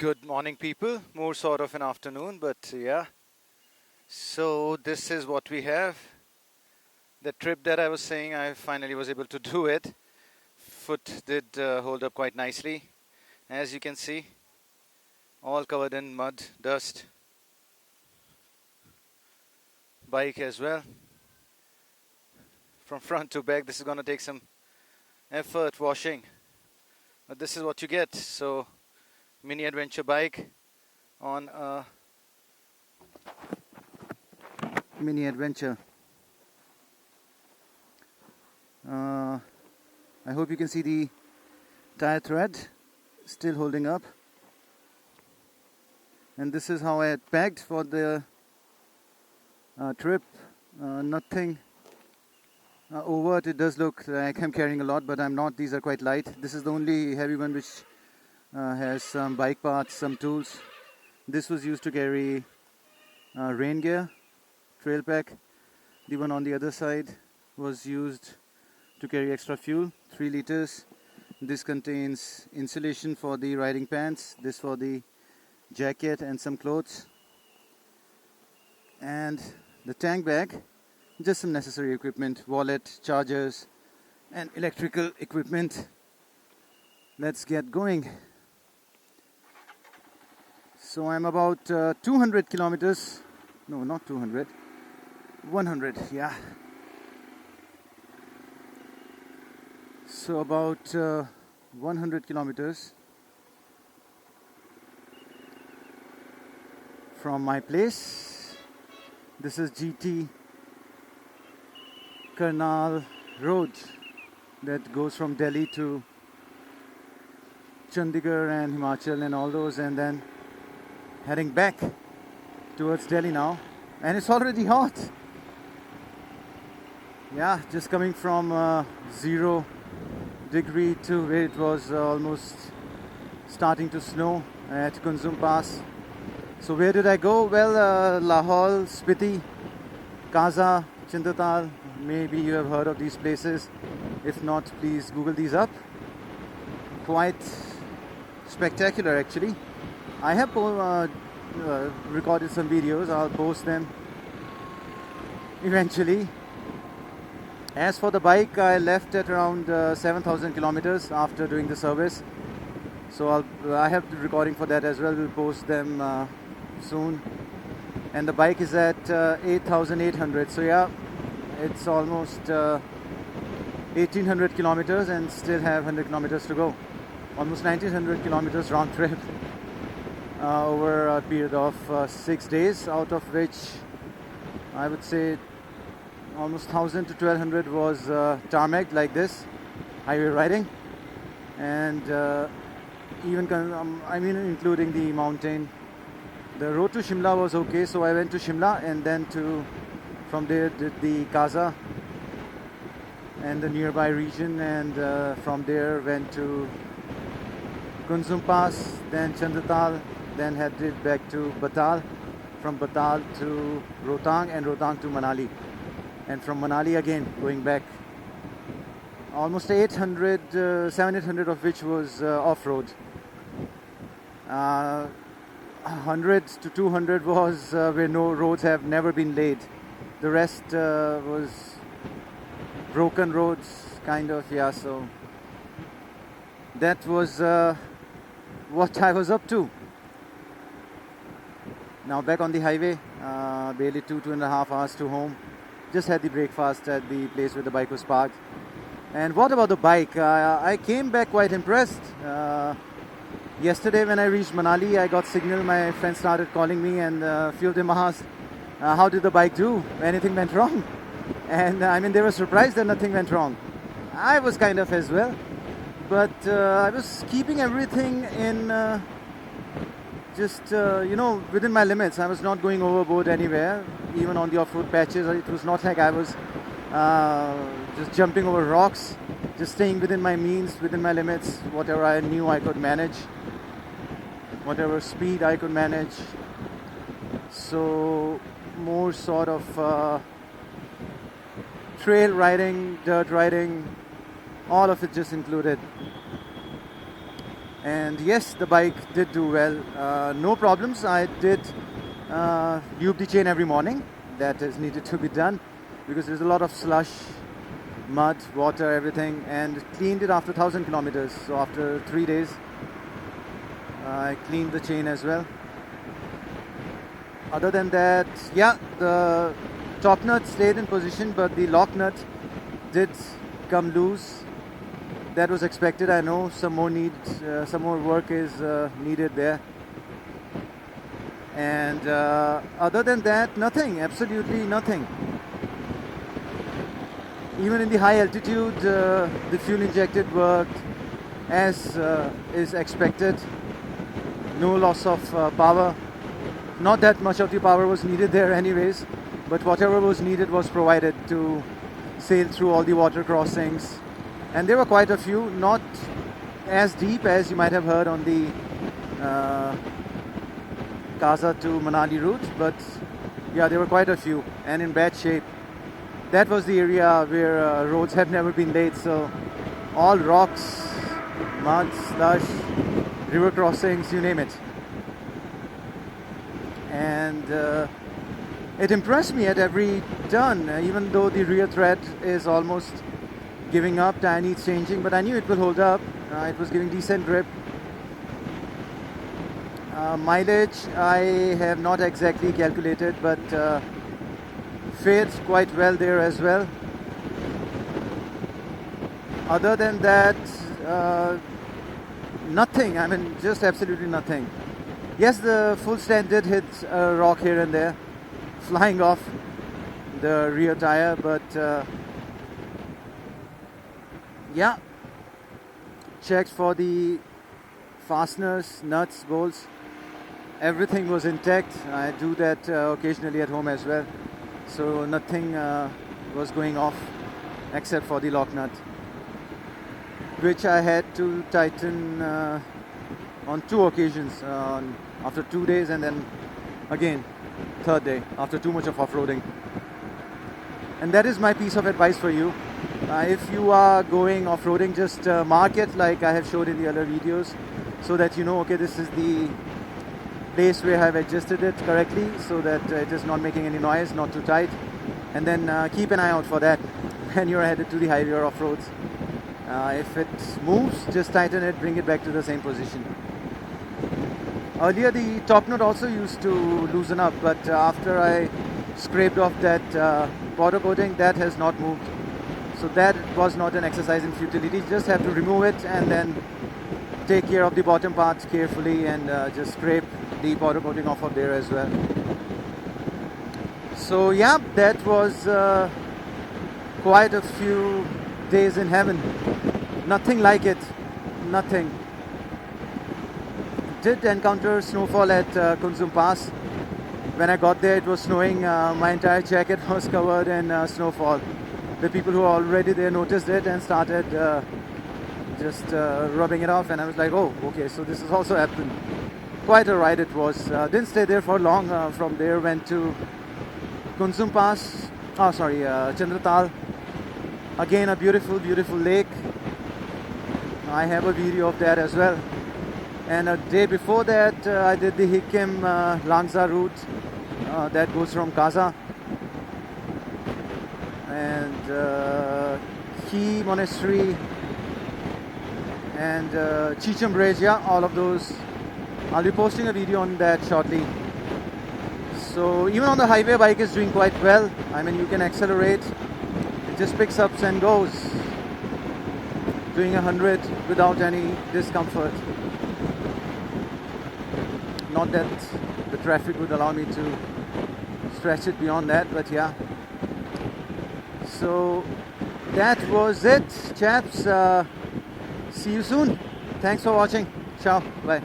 Good morning, people. More sort of an afternoon, but yeah. So this is what we have. The trip that I was saying, I finally was able to do it. Foot did hold up quite nicely. As you can see, all covered in mud, dust. Bike as well. From front to back, this is going to take some effort washing. But this is what you get. So, mini adventure bike on a mini adventure. I hope you can see the tire thread still holding up. And this is how I had packed for the trip. Nothing overt. It does look like I'm carrying a lot, but I'm not. These are quite light. This is the only heavy one which has some bike parts, some tools. This was used to carry rain gear, trail pack. The one on the other side was used to carry extra fuel, 3 liters. This contains insulation for the riding pants, this for the jacket and some clothes. And the tank bag, just some necessary equipment, wallet, chargers and electrical equipment. Let's get going. So I'm about 200 kilometers, no, not 200, 100, yeah. So about 100 kilometers from my place. This is GT Karnal Road that goes from Delhi to Chandigarh and Himachal and all those, and then heading back towards Delhi now. And it's already hot. Yeah, just coming from 0 degree to where it was almost starting to snow at Kunzam Pass. So where did I go? Well, Lahore, Spiti, Kaza, Chandra Tal. Maybe you have heard of these places. If not, please Google these up. Quite spectacular actually. I have recorded some videos. I'll post them eventually. As for the bike, I left at around 7,000 kilometers after doing the service. So I have the recording for that as well. We'll post them soon. And the bike is at 8,800. So yeah, it's almost 1,800 kilometers and still have 100 kilometers to go. Almost 1,900 kilometers round trip over a period of 6 days, out of which I would say almost 1,000 to 1,200 was tarmac like this, highway riding, and including the mountain. The road to Shimla was okay, so I went to Shimla and then from there did the Kaza and the nearby region, and from there went to Kunzam Pass, then Chandra Tal, then headed back to Batal, from Batal to Rohtang, and Rohtang to Manali. And from Manali again going back, almost 700 of which was off-road. 100 to 200 was where no roads have never been laid. The rest was broken roads, kind of, yeah. So that was what I was up to. Now back on the highway, barely 2.5 hours to home. Just had the breakfast at the place where the bike was parked. And what about the bike? I came back quite impressed. Yesterday when I reached Manali, I got signal. My friends started calling me, and a few of them asked, how did the bike do? Anything went wrong? And they were surprised that nothing went wrong. I was kind of as well. But I was keeping everything in within my limits. I was not going overboard anywhere, even on the off-road patches. It was not like I was just jumping over rocks, just staying within my means, within my limits, whatever I knew I could manage, whatever speed I could manage. So more sort of trail riding, dirt riding, all of it just included. And yes, the bike did do well. No problems. I did lube the chain every morning. That is needed to be done because there's a lot of slush, mud, water, everything, and cleaned it after 1,000 kilometers. So after 3 days, I cleaned the chain as well. Other than that, yeah, the top nut stayed in position, but the lock nut did come loose. That was expected. I know some more work is needed there. And other than that, nothing, absolutely nothing. Even in the high altitude, the fuel injected worked as is expected. No loss of power. Not that much of the power was needed there anyways, but whatever was needed was provided to sail through all the water crossings. And there were quite a few, not as deep as you might have heard on the Kaza to Manali route, but yeah, there were quite a few and in bad shape. That was the area where roads have never been laid, so all rocks, mud, slush, river crossings, you name it. And it impressed me at every turn, even though the rear thread is almost giving up, tire needs changing, but I knew it will hold up. It was giving decent grip. Mileage I have not exactly calculated, but fared quite well there as well. Other than that, nothing. I mean, just absolutely nothing. Yes, the full stand did hit a rock here and there, flying off the rear tire, but yeah, checked for the fasteners, nuts, bolts, everything was intact. I do that occasionally at home as well, so nothing was going off except for the lock nut, which I had to tighten on 2 occasions, after 2 days and then again 3rd day after too much of off-roading. And that is my piece of advice for you. If you are going off-roading, just mark it like I have showed in the other videos, so that you know, okay, this is the place where I have adjusted it correctly, so that it is not making any noise, not too tight. And then keep an eye out for that when you're headed to the highway or off-roads. If it moves, just tighten it, bring it back to the same position. Earlier the top nut also used to loosen up, but after I scraped off that powder coating, that has not moved. So that was not an exercise in futility. You just have to remove it and then take care of the bottom part carefully and just scrape the powder coating off of there as well. So yeah, that was quite a few days in heaven. Nothing like it, nothing. Did encounter snowfall at Kunzam Pass. When I got there, it was snowing. My entire jacket was covered in snowfall. The people who were already there noticed it and started just rubbing it off, and I was like, oh, okay, so this has also happened. Quite a ride it was. Didn't stay there for long. From there went to Kunzam Pass, Chandra Tal. Again, a beautiful, beautiful lake. I have a video of that as well. And a day before that, I did the Hikkim Langza route that goes from Kaza. And Key Monastery and Chicham Bridge, yeah, all of those. I'll be posting a video on that shortly. So even on the highway, bike is doing quite well. I mean, you can accelerate. It just picks up and goes. Doing 100 without any discomfort. Not that the traffic would allow me to stretch it beyond that, but yeah. So that was it, chaps. See you soon. Thanks for watching. Ciao. Bye.